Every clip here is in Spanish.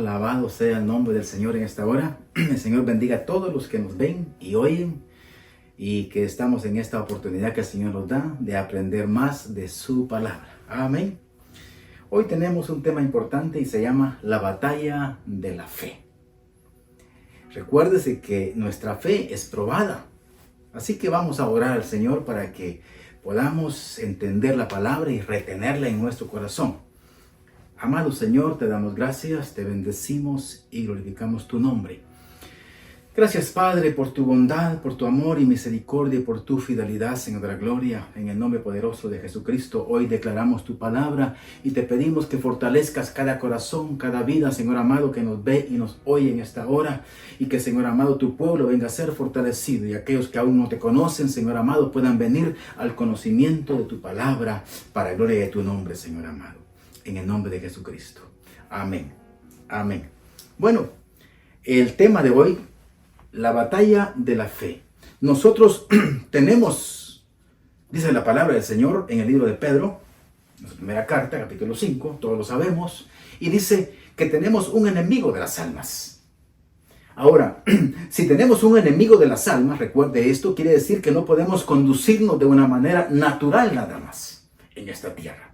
Alabado sea el nombre del Señor en esta hora. El Señor bendiga a todos los que nos ven y oyen y que estamos en esta oportunidad que el Señor nos da de aprender más de su palabra. Amén. Hoy tenemos un tema importante y se llama la batalla de la fe. Recuérdese que nuestra fe es probada. Así que vamos a orar al Señor para que podamos entender la palabra y retenerla en nuestro corazón. Amado Señor, te damos gracias, te bendecimos y glorificamos tu nombre. Gracias, Padre, por tu bondad, por tu amor y misericordia y por tu fidelidad, Señor de la gloria. En el nombre poderoso de Jesucristo, hoy declaramos tu palabra y te pedimos que fortalezcas cada corazón, cada vida, Señor amado, que nos ve y nos oye en esta hora. Y que, Señor amado, tu pueblo venga a ser fortalecido y aquellos que aún no te conocen, Señor amado, puedan venir al conocimiento de tu palabra para la gloria de tu nombre, Señor amado. En el nombre de Jesucristo. Amén. Amén. Bueno, el tema de hoy, la batalla de la fe. Nosotros tenemos, dice la palabra del Señor en el libro de Pedro, en su primera carta, capítulo 5, todos lo sabemos, y dice que tenemos un enemigo de las almas. Ahora, si tenemos un enemigo de las almas, recuerde esto, quiere decir que no podemos conducirnos de una manera natural nada más en esta tierra.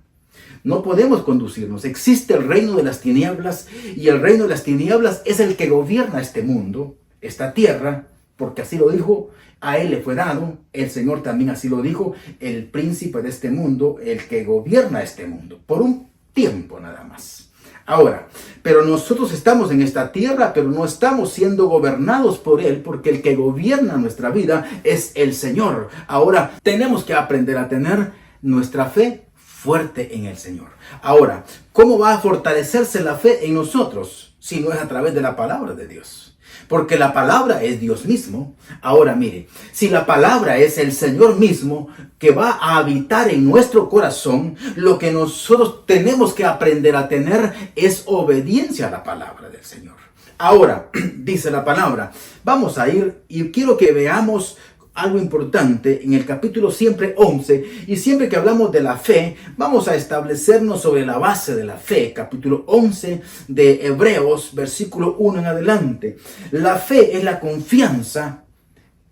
No podemos conducirnos. Existe el reino de las tinieblas y el reino de las tinieblas es el que gobierna este mundo, esta tierra, porque así lo dijo, a él le fue dado, el Señor también así lo dijo, el príncipe de este mundo, el que gobierna este mundo, por un tiempo nada más. Ahora, pero nosotros estamos en esta tierra, pero no estamos siendo gobernados por él, porque el que gobierna nuestra vida es el Señor. Ahora, tenemos que aprender a tener nuestra fe fuerte en el Señor. Ahora, ¿cómo va a fortalecerse la fe en nosotros si no es a través de la palabra de Dios? Porque la palabra es Dios mismo. Ahora mire, si la palabra es el Señor mismo que va a habitar en nuestro corazón, lo que nosotros tenemos que aprender a tener es obediencia a la palabra del Señor. Ahora, dice la palabra, vamos a ir y quiero que veamos algo importante en el capítulo siempre 11, y siempre que hablamos de la fe, vamos a establecernos sobre la base de la fe, capítulo 11 de Hebreos, versículo 1 en adelante. La fe es la confianza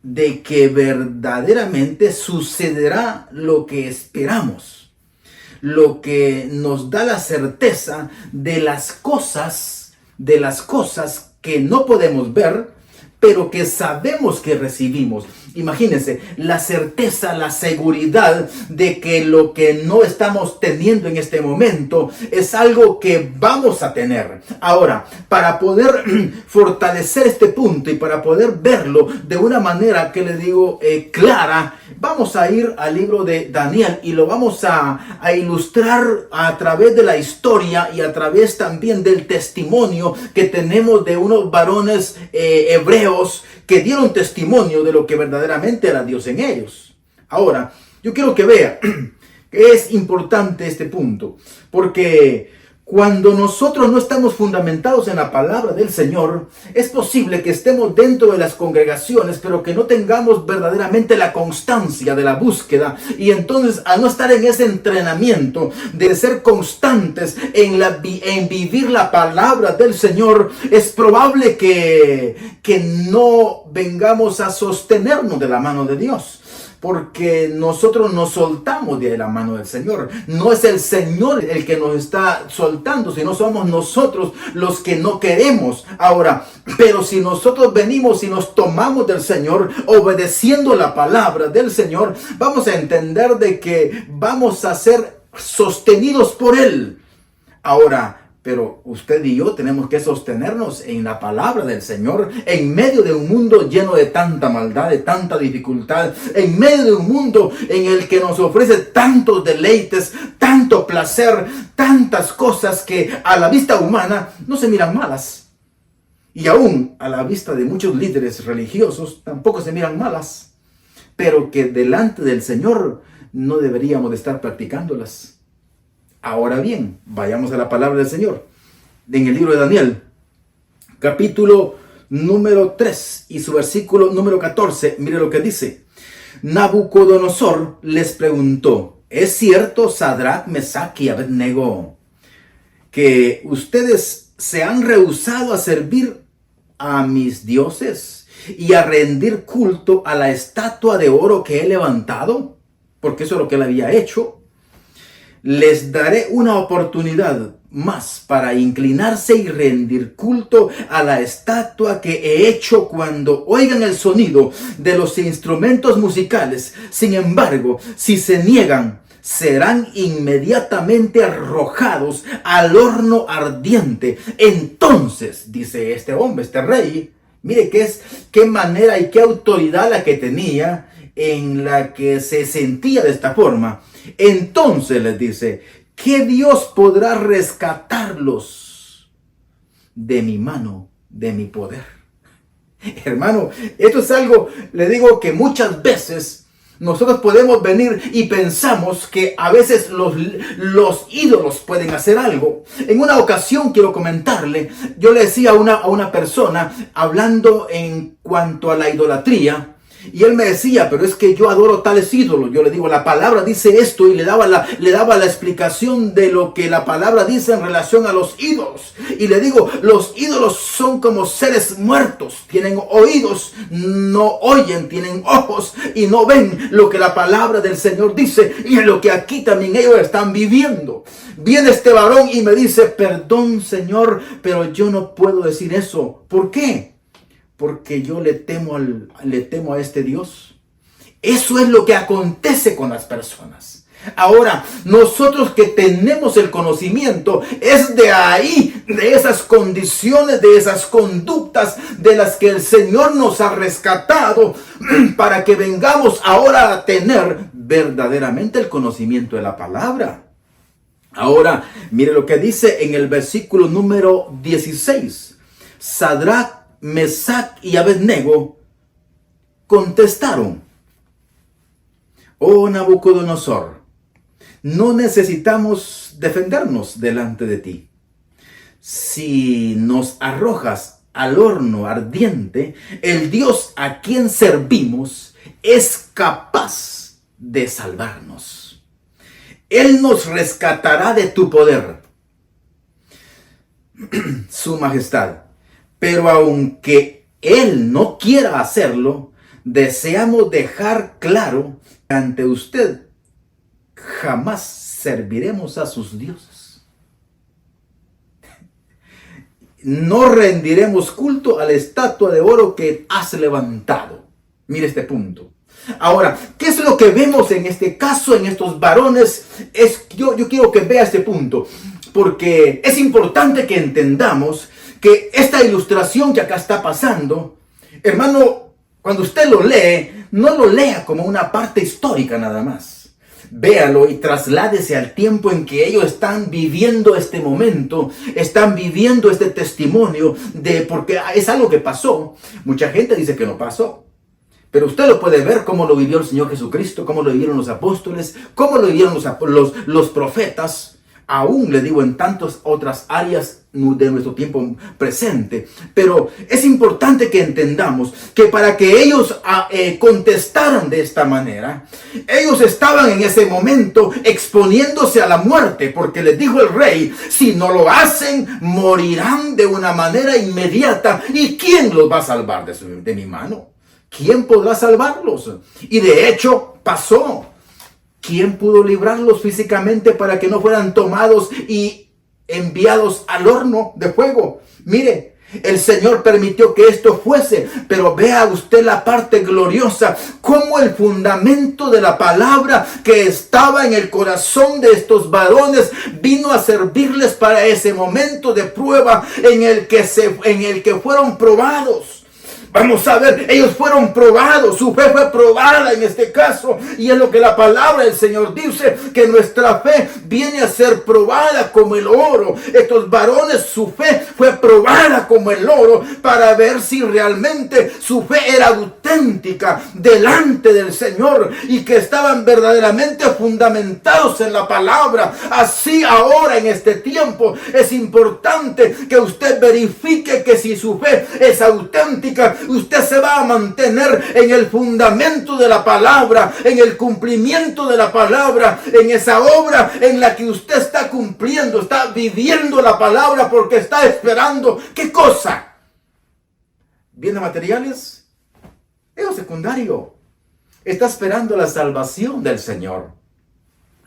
de que verdaderamente sucederá lo que esperamos, lo que nos da la certeza de las cosas que no podemos ver, pero que sabemos que recibimos. Imagínense, la certeza, la seguridad de que lo que no estamos teniendo en este momento es algo que vamos a tener. Ahora, para poder fortalecer este punto y para poder verlo de una manera que le digo clara, vamos a ir al libro de Daniel y lo vamos a ilustrar a través de la historia y a través también del testimonio que tenemos de unos varones hebreos que dieron testimonio de lo que verdaderamente era Dios en ellos. Ahora, yo quiero que vea que es importante este punto, porque cuando nosotros no estamos fundamentados en la palabra del Señor, es posible que estemos dentro de las congregaciones, pero que no tengamos verdaderamente la constancia de la búsqueda. Y entonces, al no estar en ese entrenamiento de ser constantes en vivir la palabra del Señor, es probable que no vengamos a sostenernos de la mano de Dios. Porque nosotros nos soltamos de la mano del Señor. No es el Señor el que nos está soltando, sino somos nosotros los que no queremos. Ahora, pero si nosotros venimos y nos tomamos del Señor, obedeciendo la palabra del Señor, vamos a entender de que vamos a ser sostenidos por Él. Ahora, pero usted y yo tenemos que sostenernos en la palabra del Señor en medio de un mundo lleno de tanta maldad, de tanta dificultad, en medio de un mundo en el que nos ofrece tantos deleites, tanto placer, tantas cosas que a la vista humana no se miran malas. Y aún a la vista de muchos líderes religiosos tampoco se miran malas, pero que delante del Señor no deberíamos de estar practicándolas. Ahora bien, vayamos a la palabra del Señor. En el libro de Daniel, capítulo número 3 y su versículo número 14, mire lo que dice. Nabucodonosor les preguntó, ¿es cierto, Sadrach, Mesach y Abednego, que ustedes se han rehusado a servir a mis dioses y a rendir culto a la estatua de oro que he levantado, porque eso es lo que él había hecho, les daré una oportunidad más para inclinarse y rendir culto a la estatua que he hecho cuando oigan el sonido de los instrumentos musicales. Sin embargo, si se niegan, serán inmediatamente arrojados al horno ardiente. Entonces, dice este hombre, este rey, mire qué manera y qué autoridad la que tenía, en la que se sentía de esta forma. Entonces les dice, ¿qué Dios podrá rescatarlos de mi mano, de mi poder? Hermano, esto es algo, le digo, que muchas veces nosotros podemos venir y pensamos que a veces los ídolos pueden hacer algo. En una ocasión quiero comentarle, yo le decía a una persona, hablando en cuanto a la idolatría, y él me decía, pero es que yo adoro tales ídolos. Yo le digo, la palabra dice esto, y le daba la explicación de lo que la palabra dice en relación a los ídolos. Y le digo, los ídolos son como seres muertos. Tienen oídos, no oyen, tienen ojos y no ven lo que la palabra del Señor dice, y lo que aquí también ellos están viviendo. Viene este varón y me dice, perdón, Señor, pero yo no puedo decir eso. ¿Por qué? Porque yo le temo a este Dios. Eso es lo que acontece con las personas. Ahora, nosotros que tenemos el conocimiento, es de ahí, de esas condiciones, de esas conductas de las que el Señor nos ha rescatado, para que vengamos ahora a tener verdaderamente el conocimiento de la palabra. Ahora, mire lo que dice en el versículo número 16. Sadrach, Mesac y Abednego contestaron: oh Nabucodonosor, no necesitamos defendernos delante de ti. Si nos arrojas al horno ardiente, el Dios a quien servimos es capaz de salvarnos. Él nos rescatará de tu poder, su majestad. Pero aunque Él no quiera hacerlo, deseamos dejar claro que ante usted jamás serviremos a sus dioses. No rendiremos culto a la estatua de oro que has levantado. Mire este punto. Ahora, ¿qué es lo que vemos en este caso, en estos varones? Yo quiero que vea este punto, porque es importante que entendamos que esta ilustración que acá está pasando, hermano, cuando usted lo lee, no lo lea como una parte histórica nada más. Véalo y trasládese al tiempo en que ellos están viviendo este momento, están viviendo este testimonio, porque es algo que pasó. Mucha gente dice que no pasó, pero usted lo puede ver cómo lo vivió el Señor Jesucristo, cómo lo vivieron los apóstoles, cómo lo vivieron los profetas. Aún le digo, en tantas otras áreas de nuestro tiempo presente. Pero es importante que entendamos que para que ellos contestaran de esta manera, ellos estaban en ese momento exponiéndose a la muerte, porque les dijo el rey, si no lo hacen, morirán de una manera inmediata. ¿Y quién los va a salvar de mi mano? ¿Quién podrá salvarlos? Y de hecho pasó. ¿Quién pudo librarlos físicamente para que no fueran tomados y enviados al horno de fuego? Mire, el Señor permitió que esto fuese, pero vea usted la parte gloriosa, cómo el fundamento de la palabra que estaba en el corazón de estos varones vino a servirles para ese momento de prueba en el que fueron probados. Vamos a ver, ellos fueron probados, su fe fue probada en este caso, y es lo que la palabra del Señor dice, que nuestra fe viene a ser probada como el oro. Estos varones, su fe fue probada como el oro, para ver si realmente su fe era auténtica delante del Señor, y que estaban verdaderamente fundamentados en la palabra. Así ahora en este tiempo es importante que usted verifique que si su fe es auténtica, usted se va a mantener en el fundamento de la palabra, en el cumplimiento de la palabra, en esa obra en la que usted está cumpliendo, está viviendo la palabra porque está esperando. ¿Qué cosa? ¿Bienes materiales? Es lo secundario. Está esperando la salvación del Señor.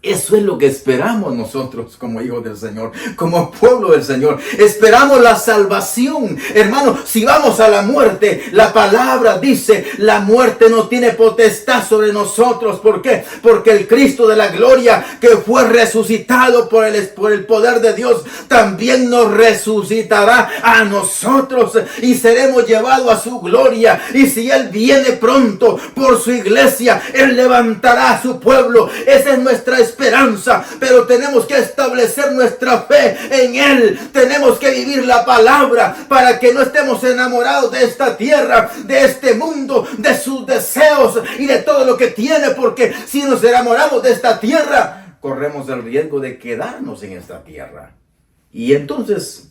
Eso es lo que esperamos nosotros como hijos del Señor, como pueblo del Señor. Esperamos la salvación. Hermano, si vamos a la muerte, la palabra dice, la muerte no tiene potestad sobre nosotros. ¿Por qué? Porque el Cristo de la gloria, que fue resucitado por el poder de Dios, también nos resucitará a nosotros y seremos llevados a su gloria. Y si Él viene pronto por su iglesia, Él levantará a su pueblo. Esa es nuestra esperanza, pero tenemos que establecer nuestra fe en Él. Tenemos que vivir la palabra para que no estemos enamorados de esta tierra, de este mundo, de sus deseos y de todo lo que tiene, porque si nos enamoramos de esta tierra, corremos el riesgo de quedarnos en esta tierra. Y entonces,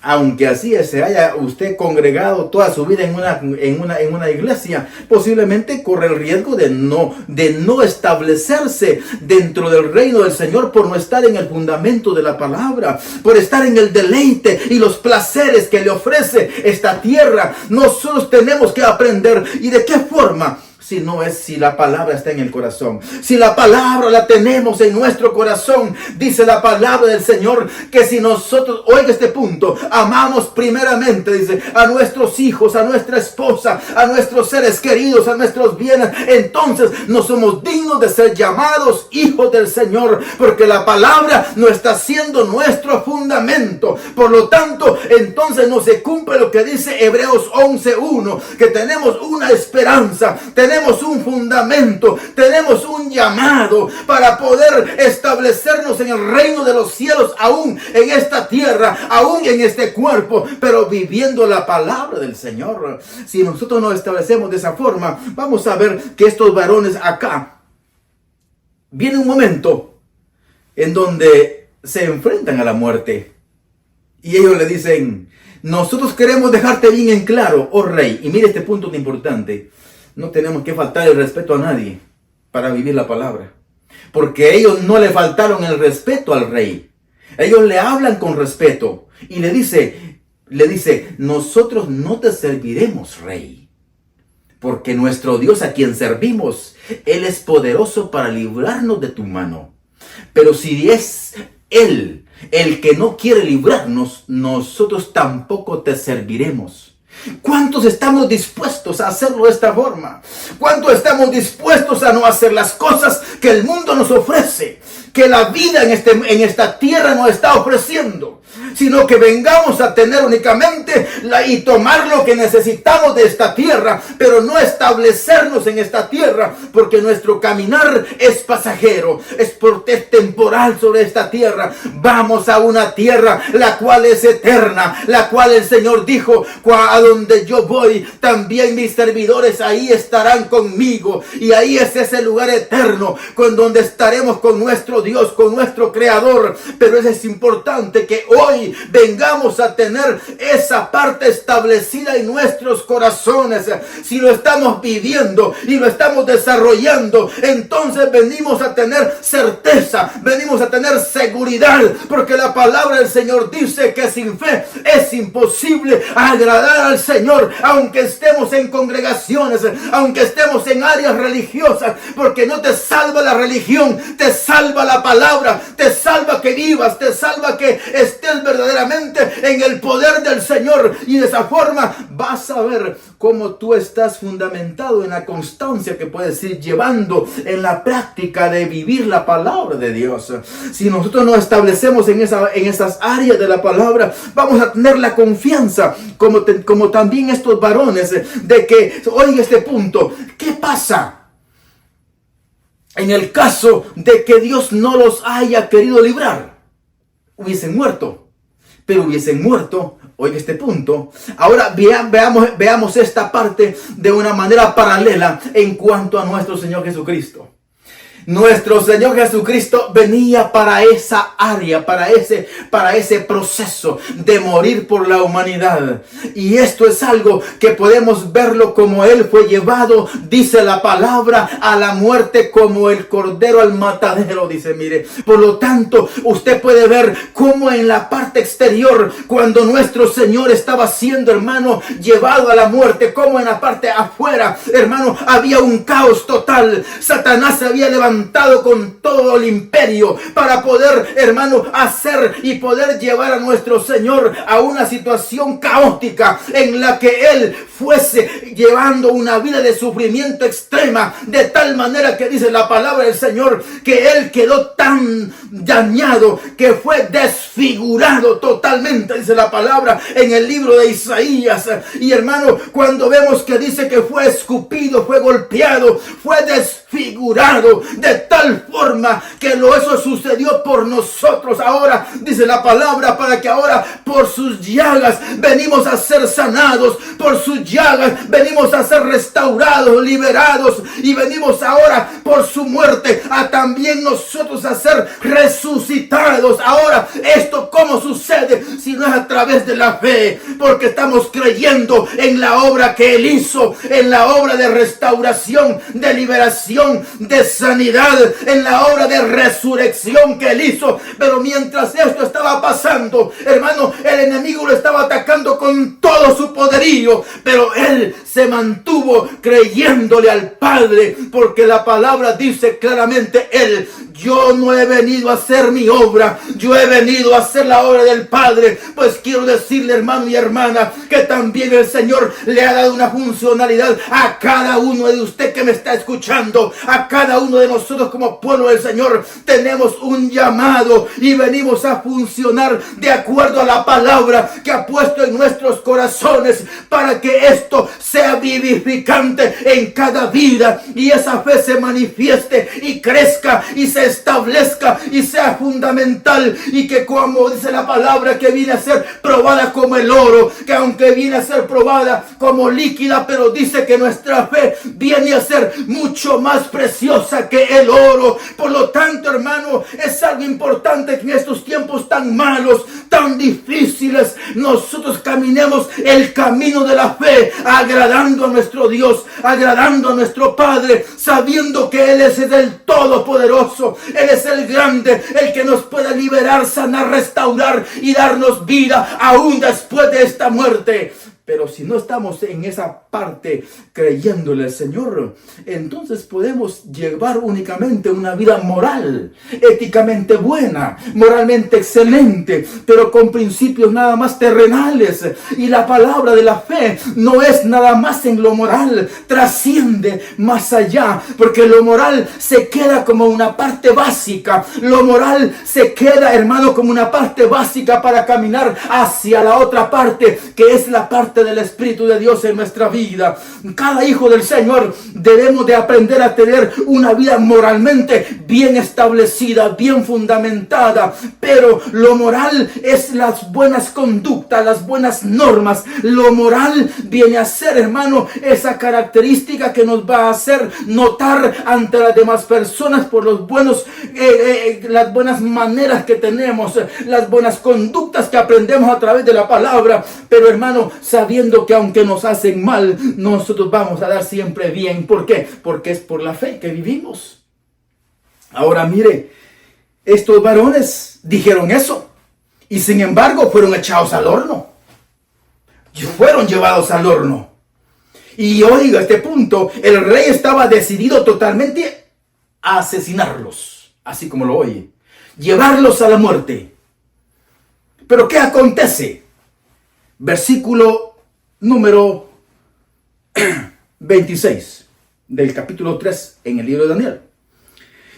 aunque así se haya usted congregado toda su vida en una iglesia, posiblemente corre el riesgo de no establecerse dentro del reino del Señor por no estar en el fundamento de la palabra, por estar en el deleite y los placeres que le ofrece esta tierra. Nosotros tenemos que aprender. ¿Y de qué forma? Si la palabra está en el corazón, si la palabra la tenemos en nuestro corazón. Dice la palabra del Señor que si nosotros, oiga este punto, amamos primeramente, dice, a nuestros hijos, a nuestra esposa, a nuestros seres queridos, a nuestros bienes, entonces no somos dignos de ser llamados hijos del Señor, porque la palabra no está siendo nuestro fundamento. Por lo tanto, entonces no se cumple lo que dice Hebreos 11:1, que tenemos una esperanza, tenemos un fundamento, tenemos un llamado para poder establecernos en el reino de los cielos, aún en esta tierra, aún en este cuerpo, pero viviendo la palabra del Señor. Si nosotros nos establecemos de esa forma, vamos a ver que estos varones acá, viene un momento en donde se enfrentan a la muerte y ellos le dicen: nosotros queremos dejarte bien en claro, oh rey. Y mire este punto tan importante: no tenemos que faltar el respeto a nadie para vivir la palabra, porque ellos no le faltaron el respeto al rey. Ellos le hablan con respeto y le dice, nosotros no te serviremos, rey, porque nuestro Dios a quien servimos, Él es poderoso para librarnos de tu mano. Pero si es Él el que no quiere librarnos, nosotros tampoco te serviremos. ¿Cuántos estamos dispuestos a hacerlo de esta forma? ¿Cuántos estamos dispuestos a no hacer las cosas que el mundo nos ofrece, que la vida en esta tierra nos está ofreciendo, sino que vengamos a tener únicamente y tomar lo que necesitamos de esta tierra, pero no establecernos en esta tierra, porque nuestro caminar es pasajero, es temporal sobre esta tierra. Vamos a una tierra la cual es eterna, la cual el Señor dijo: a donde yo voy, también mis servidores ahí estarán conmigo, y ahí es ese lugar eterno con donde estaremos con nuestro Dios, con nuestro Creador. Pero es importante que hoy vengamos a tener esa parte establecida en nuestros corazones. Si lo estamos viviendo y lo estamos desarrollando, entonces venimos a tener certeza, venimos a tener seguridad, porque la palabra del Señor dice que sin fe es imposible agradar al Señor, aunque estemos en congregaciones, aunque estemos en áreas religiosas, porque no te salva la religión, te salva la palabra, te salva que vivas, te salva que estés verdaderamente en el poder del Señor, y de esa forma vas a ver cómo tú estás fundamentado en la constancia que puedes ir llevando en la práctica de vivir la palabra de Dios. Si nosotros nos establecemos en esas áreas de la palabra, vamos a tener la confianza, como también estos varones, de que, oiga este punto, ¿qué pasa en el caso de que Dios no los haya querido librar? Hubiesen muerto. Pero hubiesen muerto, oiga este punto. Ahora veamos esta parte de una manera paralela en cuanto a nuestro Señor Jesucristo. Nuestro Señor Jesucristo venía para esa área, para ese proceso de morir por la humanidad. Y esto es algo que podemos verlo como Él fue llevado, dice la palabra, a la muerte como el cordero al matadero, dice, mire. Por lo tanto, usted puede ver cómo en la parte exterior, cuando nuestro Señor estaba siendo, hermano, llevado a la muerte, como en la parte afuera, hermano, había un caos total. Satanás se había levantado con todo el imperio para poder, hermano, hacer y poder llevar a nuestro Señor a una situación caótica en la que Él fuese llevando una vida de sufrimiento extrema, de tal manera que dice la palabra del Señor que Él quedó tan dañado que fue desfigurado totalmente, dice la palabra en el libro de Isaías. Y hermano, cuando vemos que dice que fue escupido, fue golpeado, fue desfigurado de tal forma que eso sucedió por nosotros. Ahora dice la palabra, para que ahora por sus llagas venimos a ser sanados, por sus llagas venimos a ser restaurados, liberados, y venimos ahora por su muerte a también nosotros a ser resucitados. Ahora, ¿esto cómo sucede? Si no es a través de la fe, porque estamos creyendo en la obra que Él hizo, en la obra de restauración, de liberación, de sanidad, en la obra de resurrección que Él hizo. Pero mientras esto estaba pasando, hermano, el enemigo lo estaba atacando con todo su poderío, pero Él se mantuvo creyéndole al Padre, porque la palabra dice claramente, yo no he venido a hacer mi obra, yo he venido a hacer la obra del Padre. Pues quiero decirle, hermano y hermana, que también el Señor le ha dado una funcionalidad a cada uno de usted que me está escuchando, a cada uno de nosotros como pueblo del Señor. Tenemos un llamado y venimos a funcionar de acuerdo a la palabra que ha puesto en nuestros corazones, para que esto sea vivificante en cada vida y esa fe se manifieste y crezca y se establezca y sea fundamental, y que, como dice la palabra, que viene a ser probada como el oro, que aunque viene a ser probada como líquida, pero dice que nuestra fe viene a ser mucho más preciosa que el oro. Por lo tanto, hermano, es algo importante que en estos tiempos tan malos, tan difíciles, nosotros caminemos el camino de la fe, agradando a nuestro Dios, agradando a nuestro Padre, sabiendo que Él es el Todopoderoso, Él es el grande, el que nos puede liberar, sanar, restaurar y darnos vida aún después de esta muerte. Pero si no estamos en esa parte creyéndole al Señor, entonces podemos llevar únicamente una vida moral, éticamente buena, moralmente excelente, pero con principios nada más terrenales. Y la palabra de la fe no es nada más en lo moral, trasciende más allá, porque lo moral se queda como una parte básica. Lo moral se queda, hermano, como una parte básica para caminar hacia la otra parte, que es la parte del Espíritu de Dios en nuestra vida. Cada hijo del Señor debemos de aprender a tener una vida moralmente bien establecida, bien fundamentada. Pero lo moral es las buenas conductas, las buenas normas. Lo moral viene a ser, hermano, esa característica que nos va a hacer notar ante las demás personas por los buenos, las buenas maneras que tenemos, las buenas conductas que aprendemos a través de la palabra. Pero, hermano, sabiendo que aunque nos hacen mal, nosotros vamos a dar siempre bien. ¿Por qué? Porque es por la fe que vivimos. Ahora mire, estos varones dijeron eso y sin embargo fueron echados al horno. Fueron llevados al horno. Y oiga, a este punto el rey estaba decidido totalmente a asesinarlos, así como lo oye, llevarlos a la muerte. Pero ¿qué acontece? Versículo número 26 del capítulo 3 en el libro de Daniel.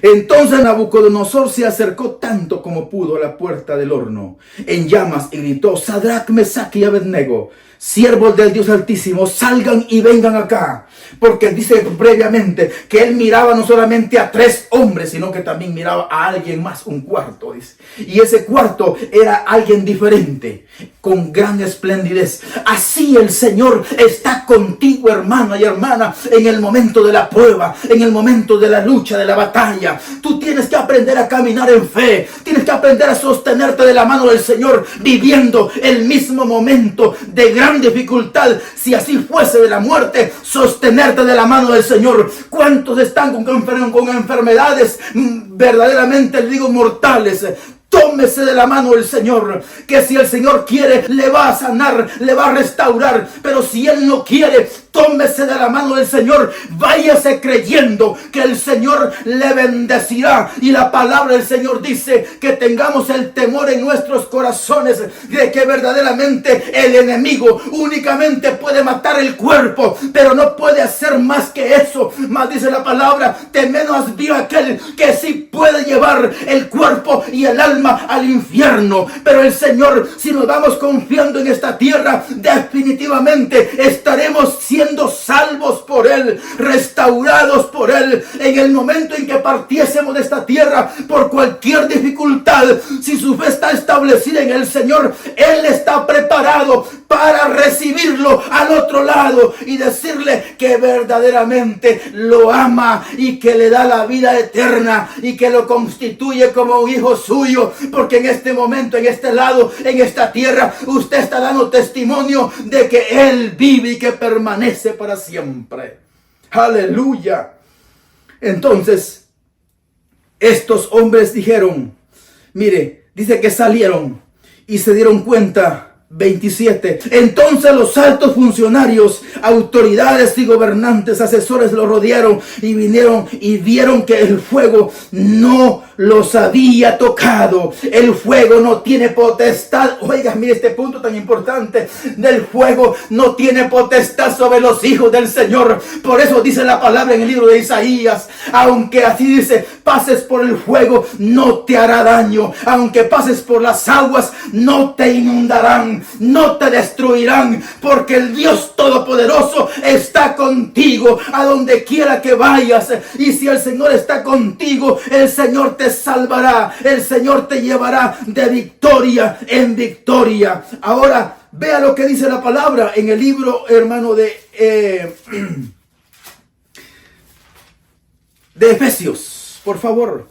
Entonces Nabucodonosor se acercó tanto como pudo a la puerta del horno en llamas y gritó: Sadrach, Mesach y Abednego, siervos del Dios Altísimo, salgan y vengan acá. Porque dice previamente que él miraba no solamente a 3 hombres, sino que también miraba a alguien más, un cuarto, dice. Y ese cuarto era alguien diferente, con gran esplendidez. Así el Señor está contigo, hermano y hermana, en el momento de la prueba, en el momento de la lucha, de la batalla. batalla. Tú tienes que aprender a caminar en fe. Tienes que aprender a sostenerte de la mano del Señor, viviendo el mismo momento de gran dificultad. Si así fuese de la muerte, sostenerte de la mano del Señor. ¿Cuántos están con enfermedades verdaderamente, digo, mortales? Tómese de la mano del Señor, que si el Señor quiere, le va a sanar, le va a restaurar. Pero si Él no quiere, tómese de la mano del Señor. Váyase creyendo que el Señor le bendecirá. Y la palabra del Señor dice que tengamos el temor en nuestros corazones de que verdaderamente el enemigo únicamente puede matar el cuerpo, pero no puede hacer más que eso. Más dice la palabra, temed más bien aquel que sí puede llevar el cuerpo y el alma al infierno. Pero el Señor, si nos vamos confiando en esta tierra, definitivamente estaremos siendo salvos por Él, restaurados por Él. En el momento en que partiésemos de esta tierra por cualquier dificultad, si su fe está establecida en el Señor, Él está preparado para recibirlo al otro lado y decirle que verdaderamente lo ama y que le da la vida eterna y que lo constituye como un hijo suyo. Porque en este momento, en este lado, en esta tierra, usted está dando testimonio de que Él vive y que permanece para siempre. Aleluya. Entonces, estos hombres dijeron, mire, dice que salieron y se dieron cuenta. 27. Entonces los altos funcionarios, autoridades y gobernantes, asesores lo rodearon y vinieron y vieron que el fuego no los había tocado. El fuego no tiene potestad. Oiga, mire este punto tan importante. Del fuego no tiene potestad sobre los hijos del Señor. Por eso dice la palabra en el libro de Isaías, aunque así dice, pases por el fuego, no te hará daño. Aunque pases por las aguas, no te inundarán, no te destruirán, porque el Dios Todopoderoso está contigo a donde quiera que vayas. Y si el Señor está contigo, el Señor te salvará, el Señor te llevará de victoria en victoria. Ahora, vea lo que dice la palabra en el libro, hermano, de Efesios, por favor.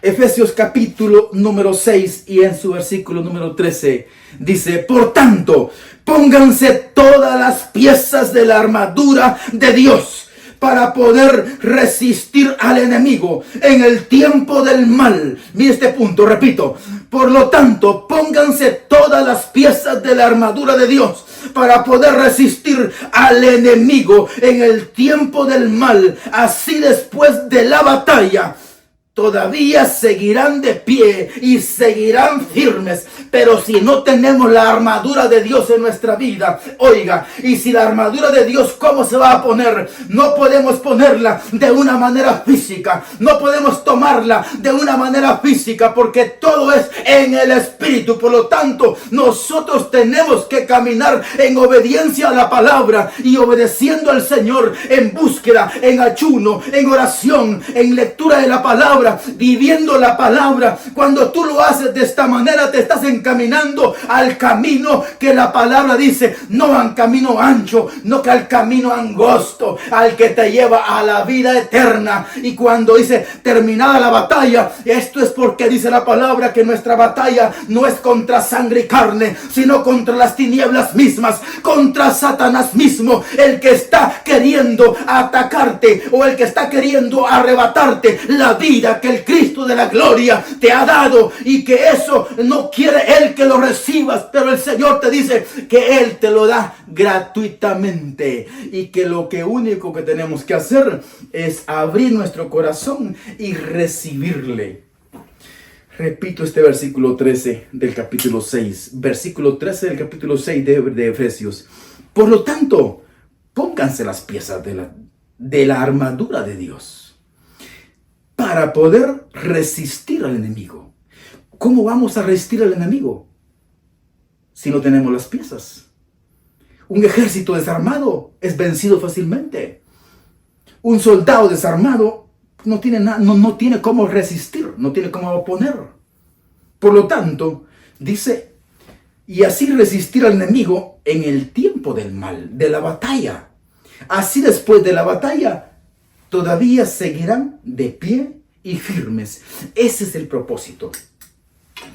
Efesios capítulo número 6 y en su versículo número 13 dice, por tanto, pónganse todas las piezas de la armadura de Dios para poder resistir al enemigo en el tiempo del mal. Mire este punto, repito. Por lo tanto, pónganse todas las piezas de la armadura de Dios para poder resistir al enemigo en el tiempo del mal. Así después de la batalla, todavía seguirán de pie y seguirán firmes. Pero si no tenemos la armadura de Dios en nuestra vida, oiga, y si la armadura de Dios, ¿cómo se va a poner? No podemos ponerla de una manera física, no podemos tomarla de una manera física, porque todo es en el Espíritu. Por lo tanto, nosotros tenemos que caminar en obediencia a la palabra y obedeciendo al Señor en búsqueda, en ayuno, en oración, en lectura de la palabra, viviendo la palabra. Cuando tú lo haces de esta manera, te estás encaminando al camino que la palabra dice, no al camino ancho, no que al camino angosto, al que te lleva a la vida eterna. Y cuando dice terminada la batalla, esto es porque dice la palabra que nuestra batalla no es contra sangre y carne, sino contra las tinieblas mismas, contra Satanás mismo, el que está queriendo atacarte o el que está queriendo arrebatarte la vida que el Cristo de la gloria te ha dado, y que eso no quiere Él que lo recibas, pero el Señor te dice que Él te lo da gratuitamente, y que lo único que tenemos que hacer es abrir nuestro corazón y recibirle. Repito este versículo 13 del capítulo 6, versículo 13 del capítulo 6 de Efesios. Por lo tanto, pónganse las piezas de la armadura de Dios para poder resistir al enemigo. ¿Cómo vamos a resistir al enemigo si no tenemos las piezas? Un ejército desarmado es vencido fácilmente. Un soldado desarmado no tiene cómo resistir, no tiene cómo oponer. Por lo tanto, dice, y así resistir al enemigo en el tiempo del mal, de la batalla. Así después de la batalla, todavía seguirán de pie y firmes. Ese es el propósito,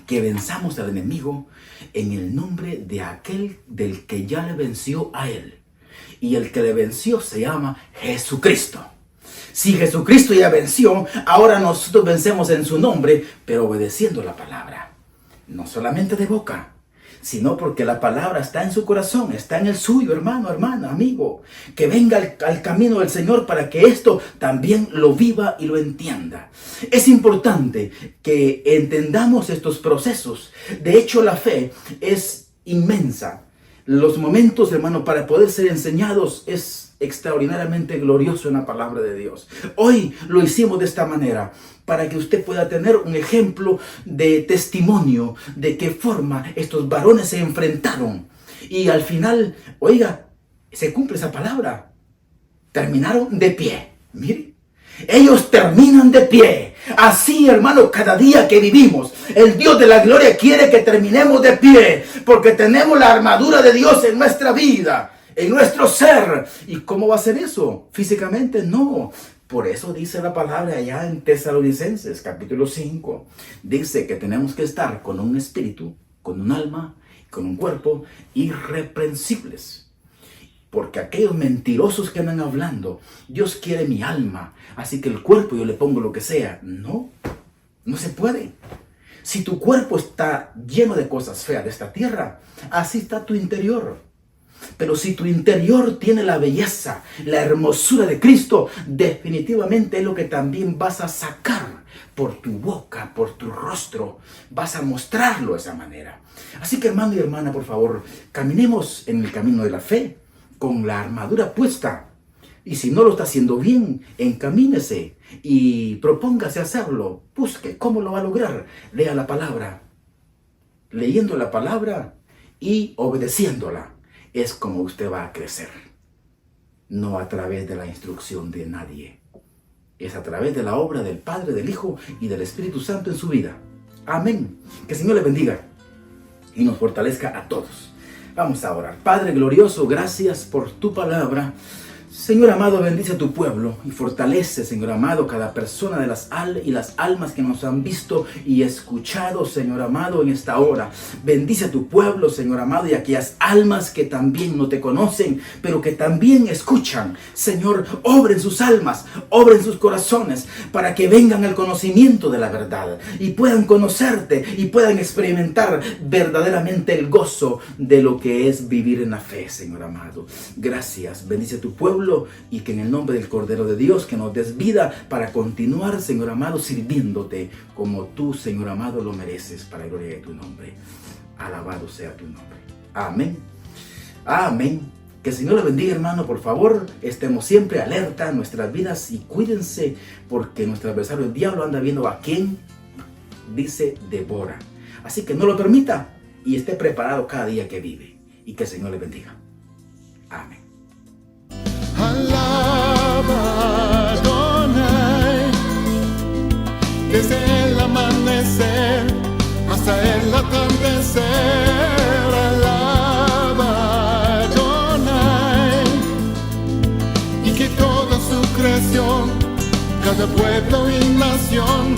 que venzamos al enemigo en el nombre de aquel del que ya le venció a él. Y el que le venció se llama Jesucristo. Si Jesucristo ya venció, ahora nosotros vencemos en su nombre, pero obedeciendo la palabra. No solamente de boca, sino porque la palabra está en su corazón, está en el suyo, hermano, hermana, amigo. Que venga al camino del Señor para que esto también lo viva y lo entienda. Es importante que entendamos estos procesos. De hecho, la fe es inmensa. Los momentos, hermano, para poder ser enseñados es extraordinariamente glorioso en la palabra de Dios. Hoy lo hicimos de esta manera, para que usted pueda tener un ejemplo de testimonio de qué forma estos varones se enfrentaron. Y al final, oiga, se cumple esa palabra. Terminaron de pie. Mire, ellos terminan de pie. Así, hermano, cada día que vivimos, el Dios de la gloria quiere que terminemos de pie, porque tenemos la armadura de Dios en nuestra vida, en nuestro ser. ¿Y cómo va a ser eso? Físicamente no. Por eso dice la palabra allá en Tesalonicenses capítulo 5. Dice que tenemos que estar con un espíritu, con un alma, con un cuerpo irreprensibles. Porque aquellos mentirosos que andan hablando, Dios quiere mi alma, así que el cuerpo yo le pongo lo que sea. No, no se puede. Si tu cuerpo está lleno de cosas feas de esta tierra, así está tu interior. Pero si tu interior tiene la belleza, la hermosura de Cristo, definitivamente es lo que también vas a sacar por tu boca, por tu rostro. Vas a mostrarlo de esa manera. Así que, hermano y hermana, por favor, caminemos en el camino de la fe con la armadura puesta. Y si no lo está haciendo bien, encamínese y propóngase hacerlo. Busque cómo lo va a lograr. Lea la palabra. Leyendo la palabra y obedeciéndola es como usted va a crecer. No a través de la instrucción de nadie. Es a través de la obra del Padre, del Hijo y del Espíritu Santo en su vida. Amén. Que el Señor le bendiga y nos fortalezca a todos. Vamos a orar. Padre glorioso, gracias por tu palabra. Señor amado, bendice a tu pueblo y fortalece, Señor amado, cada persona de las almas que nos han visto y escuchado, Señor amado, en esta hora. Bendice a tu pueblo, Señor amado, y a aquellas almas que también no te conocen, pero que también escuchan. Señor, obra en sus almas, obra en sus corazones, para que vengan al conocimiento de la verdad y puedan conocerte y puedan experimentar verdaderamente el gozo de lo que es vivir en la fe, Señor amado. Gracias, bendice a tu pueblo y que en el nombre del Cordero de Dios que nos des vida para continuar, Señor amado, sirviéndote como tú, Señor amado, lo mereces, para la gloria de tu nombre. Alabado sea tu nombre. Amén. Amén. Que el Señor le bendiga, hermano. Por favor, estemos siempre alerta en nuestras vidas y cuídense, porque nuestro adversario el diablo anda viendo a quién dice devora. Así que no lo permita y esté preparado cada día que vive. Y que el Señor le bendiga. Amén. Alaba Adonai, desde el amanecer hasta el atardecer. Alaba Adonai, y que toda su creación, cada pueblo y nación,